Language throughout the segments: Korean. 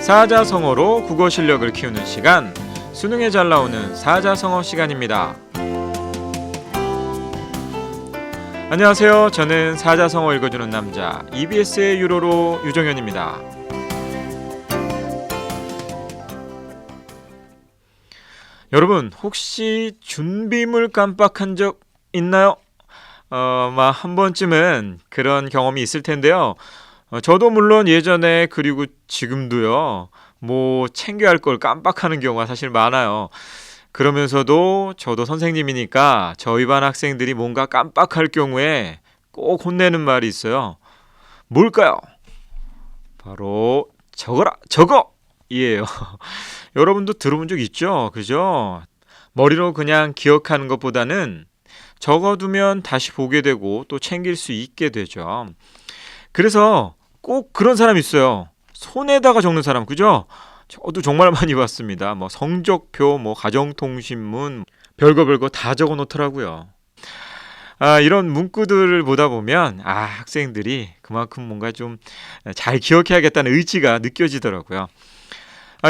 사자성어로 국어 실력을 키우는 시간, 수능에 잘 나오는 사자성어 시간입니다. 안녕하세요. 저는 사자성어 읽어주는 남자 EBS의 유로로 유정현입니다. 여러분, 혹시 준비물 깜빡한 적 있나요? 한 번쯤은 그런 경험이 있을 텐데요. 저도 물론 예전에 그리고 지금도요. 챙겨야 할 걸 깜빡하는 경우가 사실 많아요. 그러면서도 저도 선생님이니까 저희 반 학생들이 뭔가 깜빡할 경우에 꼭 혼내는 말이 있어요. 뭘까요? 바로 적어라, 적어! 이에요. 여러분도 들어본 적 있죠? 그죠? 머리로 그냥 기억하는 것보다는 적어두면 다시 보게 되고 또 챙길 수 있게 되죠. 그래서 꼭 그런 사람 있어요. 손에다가 적는 사람, 그죠? 저도 정말 많이 봤습니다. 성적표, 가정통신문, 별거 다 적어 놓더라고요. 이런 문구들을 보다 보면 학생들이 그만큼 뭔가 좀 잘 기억해야겠다는 의지가 느껴지더라고요.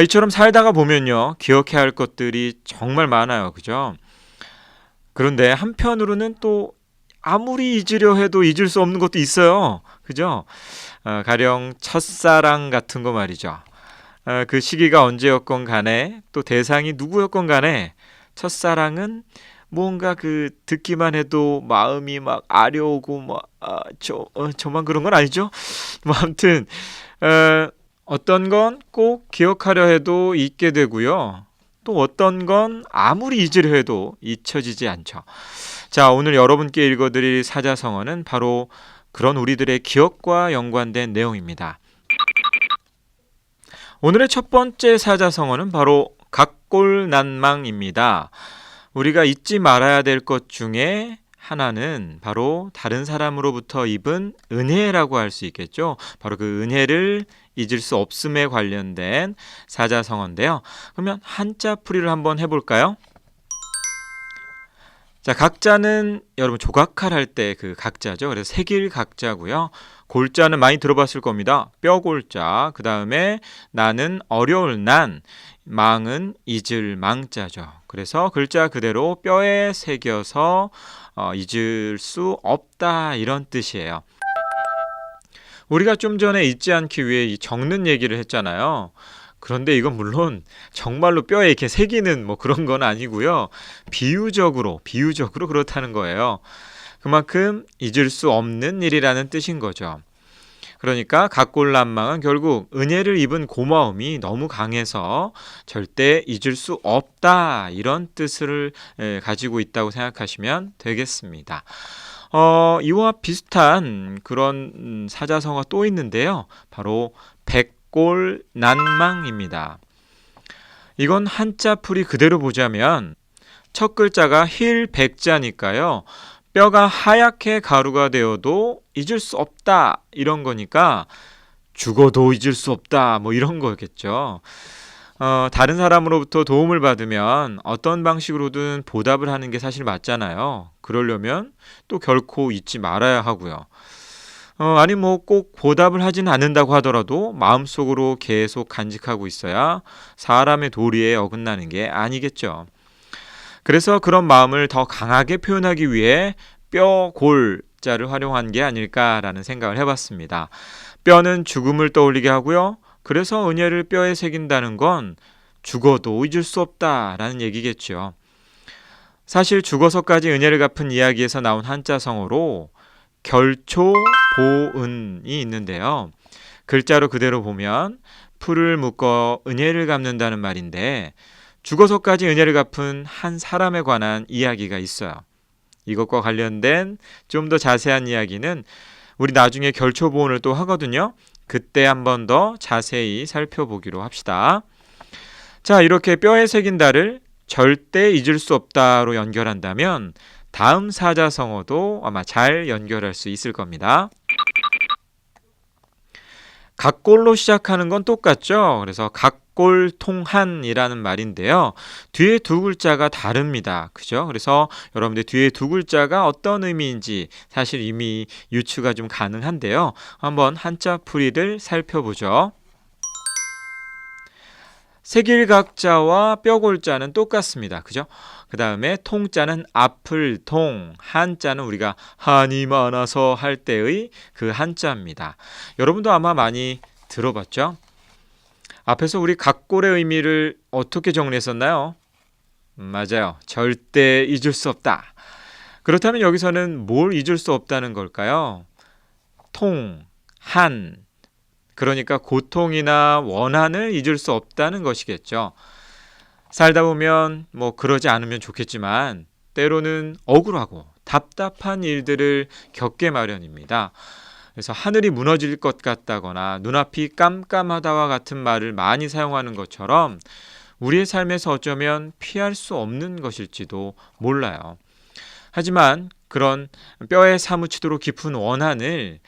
이처럼 살다가 보면요, 기억해야 할 것들이 정말 많아요, 그죠? 그런데 한편으로는 또 아무리 잊으려 해도 잊을 수 없는 것도 있어요, 그죠? 가령 첫사랑 같은 거 말이죠. 그 시기가 언제였건 간에 또 대상이 누구였건 간에 첫사랑은 뭔가 듣기만 해도 마음이 막 아려오고 저만 그런 건 아니죠? 아무튼 어떤 건 꼭 기억하려 해도 잊게 되고요. 또 어떤 건 아무리 잊으려 해도 잊혀지지 않죠. 자, 오늘 여러분께 읽어드릴 사자성어는 바로 그런 우리들의 기억과 연관된 내용입니다. 오늘의 첫 번째 사자성어는 바로 각골난망입니다. 우리가 잊지 말아야 될 것 중에 하나는 바로 다른 사람으로부터 입은 은혜라고 할 수 있겠죠. 바로 그 은혜를 잊을 수 없음에 관련된 사자성어인데요. 그러면 한자풀이를 한번 해볼까요? 자, 각자는 여러분 조각칼 할 때 그 각자죠. 그래서 새길 각자고요. 골자는 많이 들어봤을 겁니다. 뼈골자. 그 다음에 나는 어려울 난, 망은 잊을 망자죠. 그래서 글자 그대로 뼈에 새겨서 잊을 수 없다, 이런 뜻이에요. 우리가 좀 전에 잊지 않기 위해 이 적는 얘기를 했잖아요. 그런데 이건 물론 정말로 뼈에 이렇게 새기는 그런 건 아니고요. 비유적으로 그렇다는 거예요. 그만큼 잊을 수 없는 일이라는 뜻인 거죠. 그러니까 각골난망은 결국 은혜를 입은 고마움이 너무 강해서 절대 잊을 수 없다, 이런 뜻을 가지고 있다고 생각하시면 되겠습니다. 이와 비슷한 그런 사자성어가 또 있는데요. 바로 백골난망입니다. 이건 한자풀이 그대로 보자면 첫 글자가 힐백자니까요. 뼈가 하얗게 가루가 되어도 잊을 수 없다, 이런 거니까 죽어도 잊을 수 없다, 이런 거겠죠. 다른 사람으로부터 도움을 받으면 어떤 방식으로든 보답을 하는 게 사실 맞잖아요. 그러려면 또 결코 잊지 말아야 하고요. 아니 꼭 보답을 하진 않는다고 하더라도 마음속으로 계속 간직하고 있어야 사람의 도리에 어긋나는 게 아니겠죠. 그래서 그런 마음을 더 강하게 표현하기 위해 뼈, 골자를 활용한 게 아닐까라는 생각을 해봤습니다. 뼈는 죽음을 떠올리게 하고요. 그래서 은혜를 뼈에 새긴다는 건 죽어도 잊을 수 없다라는 얘기겠죠. 사실 죽어서까지 은혜를 갚은 이야기에서 나온 한자성어로 결초보은이 있는데요. 글자로 그대로 보면 풀을 묶어 은혜를 갚는다는 말인데, 죽어서까지 은혜를 갚은 한 사람에 관한 이야기가 있어요. 이것과 관련된 좀 더 자세한 이야기는 우리 나중에 결초보은을 또 하거든요. 그때 한 번 더 자세히 살펴보기로 합시다. 자, 이렇게 뼈에 새긴다를 절대 잊을 수 없다로 연결한다면 다음 사자성어도 아마 잘 연결할 수 있을 겁니다. 각골로 시작하는 건 똑같죠. 그래서 각골통한이라는 말인데요. 뒤에 두 글자가 다릅니다. 그죠? 그래서 여러분들 뒤에 두 글자가 어떤 의미인지 사실 이미 유추가 좀 가능한데요. 한번 한자 풀이를 살펴보죠. 세길각자와 뼈골자는 똑같습니다. 그죠? 그 다음에 통자는 앞을 통, 한자는 우리가 한이 많아서 할 때의 그 한자입니다. 여러분도 아마 많이 들어봤죠? 앞에서 우리 각골의 의미를 어떻게 정리했었나요? 맞아요. 절대 잊을 수 없다. 그렇다면 여기서는 뭘 잊을 수 없다는 걸까요? 통, 한, 그러니까 고통이나 원한을 잊을 수 없다는 것이겠죠. 살다 보면 그러지 않으면 좋겠지만 때로는 억울하고 답답한 일들을 겪게 마련입니다. 그래서 하늘이 무너질 것 같다거나 눈앞이 깜깜하다와 같은 말을 많이 사용하는 것처럼 우리의 삶에서 어쩌면 피할 수 없는 것일지도 몰라요. 하지만 그런 뼈에 사무치도록 깊은 원한을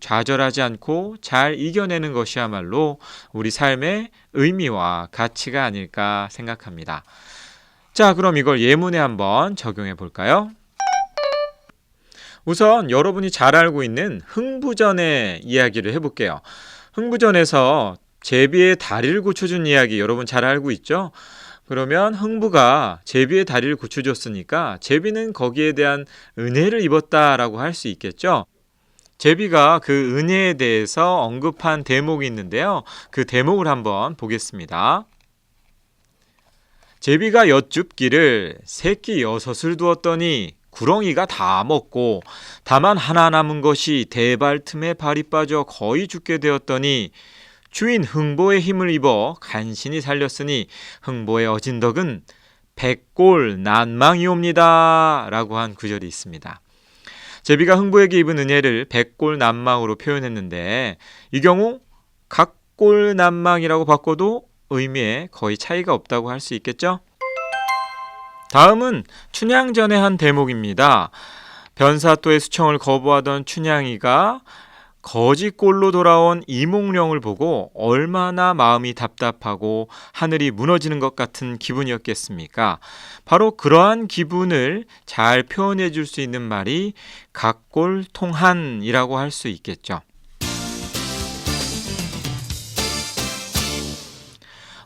좌절하지 않고 잘 이겨내는 것이야말로 우리 삶의 의미와 가치가 아닐까 생각합니다. 자, 그럼 이걸 예문에 한번 적용해 볼까요? 우선 여러분이 잘 알고 있는 흥부전의 이야기를 해볼게요. 흥부전에서 제비의 다리를 고쳐준 이야기 여러분 잘 알고 있죠? 그러면 흥부가 제비의 다리를 고쳐줬으니까 제비는 거기에 대한 은혜를 입었다라고 할 수 있겠죠? 제비가 그 은혜에 대해서 언급한 대목이 있는데요. 그 대목을 한번 보겠습니다. 제비가 여쭙기를 새끼 6을 두었더니 구렁이가 다 먹고 다만 하나 남은 것이 대발 틈에 발이 빠져 거의 죽게 되었더니 주인 흥보의 힘을 입어 간신히 살렸으니 흥보의 어진덕은 백골 난망이옵니다 라고 한 구절이 있습니다. 제비가 흥보에게 입은 은혜를 백골 난망으로 표현했는데 이 경우 각골 난망이라고 바꿔도 의미에 거의 차이가 없다고 할 수 있겠죠? 다음은 춘향전의 한 대목입니다. 변사또의 수청을 거부하던 춘향이가 거지꼴로 돌아온 이몽룡을 보고 얼마나 마음이 답답하고 하늘이 무너지는 것 같은 기분이었겠습니까? 바로 그러한 기분을 잘 표현해 줄 수 있는 말이 각골통한이라고 할 수 있겠죠.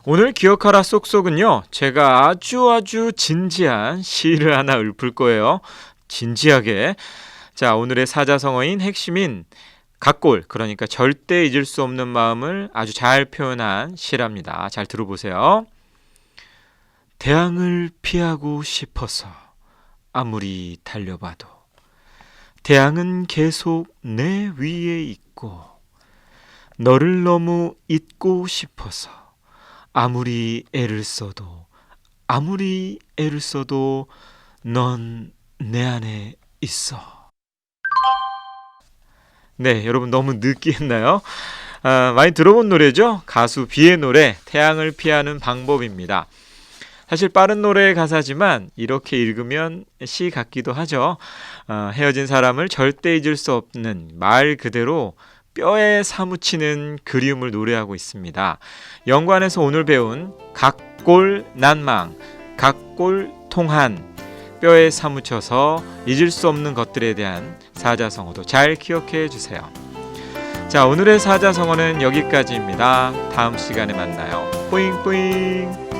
오늘 기억하라 쏙쏙은요, 제가 아주 진지한 시를 하나 읊을 거예요. 진지하게. 자, 오늘의 사자성어인 핵심인 각골, 그러니까 절대 잊을 수 없는 마음을 아주 잘 표현한 시랍니다. 잘 들어보세요. 태양을 피하고 싶어서 아무리 달려봐도 태양은 계속 내 위에 있고 너를 너무 잊고 싶어서 아무리 애를 써도 넌 내 안에 있어. 네, 여러분 너무 느끼했나요? 많이 들어본 노래죠? 가수 비의 노래 태양을 피하는 방법입니다. 사실 빠른 노래의 가사지만 이렇게 읽으면 시 같기도 하죠. 헤어진 사람을 절대 잊을 수 없는 말 그대로 뼈에 사무치는 그리움을 노래하고 있습니다. 연관에서 오늘 배운 각골 난망, 각골 통한, 뼈에 사무쳐서 잊을 수 없는 것들에 대한 사자성어도 잘 기억해 주세요. 자, 오늘의 사자성어는 여기까지입니다. 다음 시간에 만나요. 뿌잉뿌잉.